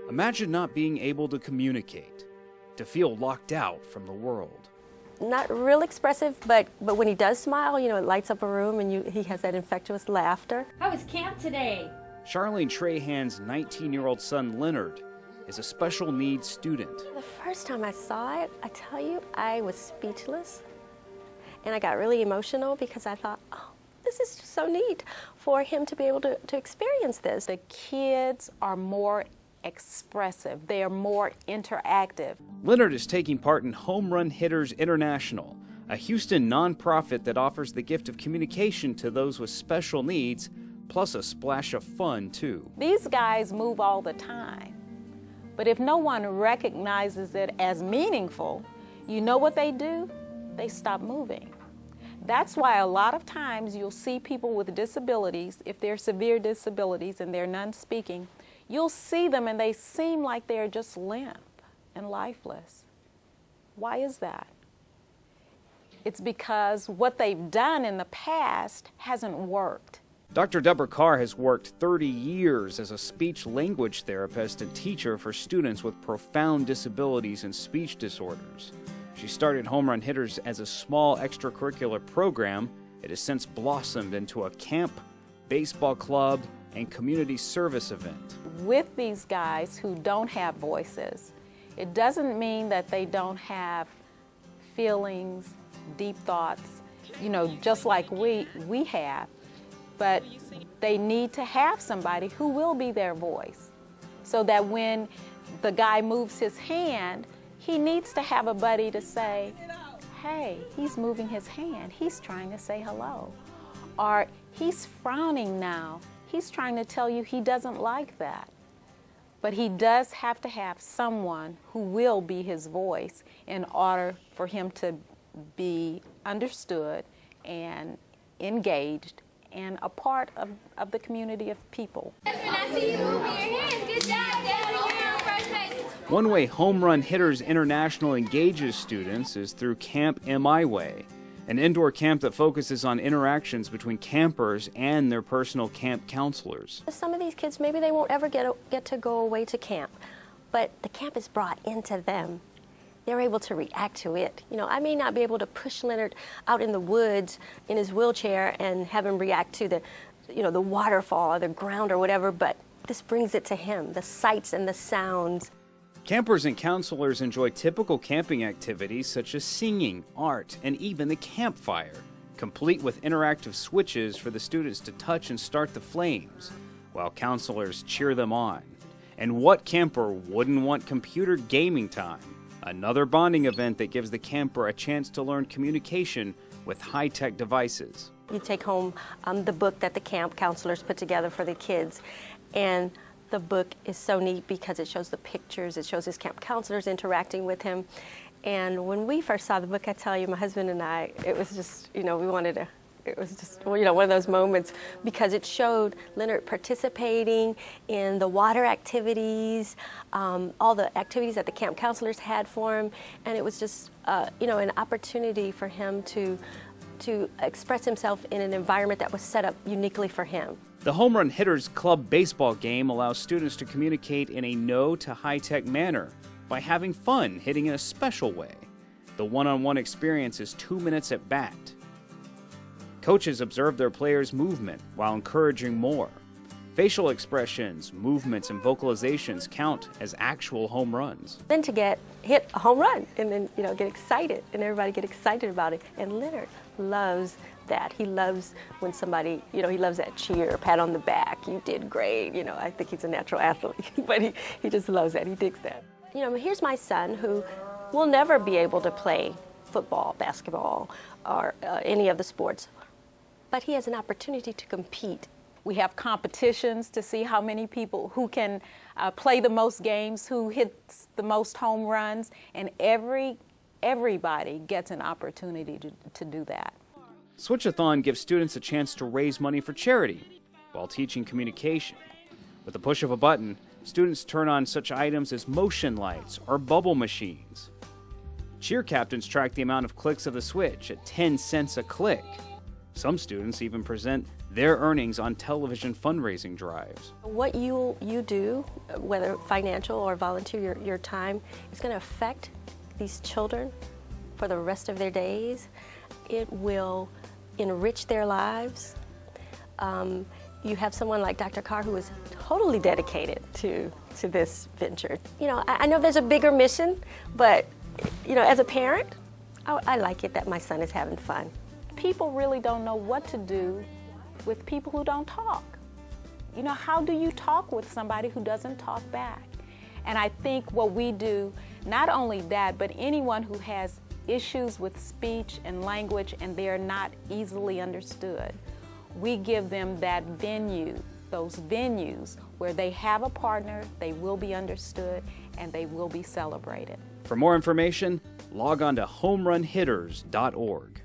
Imagine not being able to communicate, to feel locked out from the world. Not real expressive, but when he does smile, it lights up a room, and he has that infectious laughter. How was camp today? Charlene Trahan's 19-year-old son, Leonard, is a special needs student. The first time I saw it, I tell you, I was speechless. And I got really emotional because I thought, oh, this is just so neat for him to be able to experience this. The kids are more expressive. They are more interactive. Leonard is taking part in Home Run Hitters International, a Houston nonprofit that offers the gift of communication to those with special needs, plus a splash of fun, too. These guys move all the time. But if no one recognizes it as meaningful, you know what they do? They stop moving. That's why a lot of times you'll see people with disabilities, if they're severe disabilities and they're non-speaking, you'll see them and they seem like they're just limp and lifeless. Why is that? It's because what they've done in the past hasn't worked. Dr. Deborah Carr has worked 30 years as a speech-language therapist and teacher for students with profound disabilities and speech disorders. She started Home Run Hitters as a small extracurricular program. It has since blossomed into a camp, baseball club, and community service event. With these guys who don't have voices, it doesn't mean that they don't have feelings, deep thoughts, just like we have. But they need to have somebody who will be their voice, so that when the guy moves his hand, he needs to have a buddy to say, hey, he's moving his hand, he's trying to say hello. Or he's frowning now, he's trying to tell you he doesn't like that. But he does have to have someone who will be his voice in order for him to be understood and engaged and a part of the community of people. One way Home Run Hitters International engages students is through Camp MI Way, an indoor camp that focuses on interactions between campers and their personal camp counselors. Some of these kids, maybe they won't ever get to go away to camp, but the camp is brought into them. They're able to react to it. I may not be able to push Leonard out in the woods in his wheelchair and have him react to the waterfall or the ground or whatever, but this brings it to him, the sights and the sounds. Campers and counselors enjoy typical camping activities such as singing, art, and even the campfire, complete with interactive switches for the students to touch and start the flames, while counselors cheer them on. And what camper wouldn't want computer gaming time? Another bonding event that gives the camper a chance to learn communication with high-tech devices. You take home the book that the camp counselors put together for the kids, and the book is so neat because it shows the pictures, it shows his camp counselors interacting with him. And when we first saw the book, I tell you, my husband and I, it was just, we wanted to, it was just, one of those moments because it showed Leonard participating in the water activities, all the activities that the camp counselors had for him, and it was just, an opportunity for him to express himself in an environment that was set up uniquely for him. The Home Run Hitters Club baseball game allows students to communicate in a no to high-tech manner by having fun hitting in a special way. The one-on-one experience is 2 minutes at bat. Coaches observe their players' movement while encouraging more. Facial expressions, movements, and vocalizations count as actual home runs. Then to hit a home run and then, get excited and everybody get excited about it. And Leonard loves that. He loves when somebody, he loves that cheer, pat on the back, you did great. I think he's a natural athlete, but he just loves that. He digs that. Here's my son who will never be able to play football, basketball, or any of the sports, but he has an opportunity to compete. We have competitions to see how many people who can play the most games, who hits the most home runs, and everybody gets an opportunity to do that. Switchathon gives students a chance to raise money for charity while teaching communication. With the push of a button, students turn on such items as motion lights or bubble machines. Cheer captains track the amount of clicks of the switch at 10 cents a click. Some students even present their earnings on television fundraising drives. What you do, whether financial or volunteer your time, is going to affect these children for the rest of their days. It will enrich their lives. You have someone like Dr. Carr who is totally dedicated to this venture. You know, I know there's a bigger mission, but you know, as a parent, I like it that my son is having fun. People really don't know what to do with people who don't talk. You know, how do you talk with somebody who doesn't talk back? And I think what we do, not only that, but anyone who has issues with speech and language and they're not easily understood, we give them that venue, those venues where they have a partner, they will be understood, and they will be celebrated. For more information, log on to homerunhitters.org.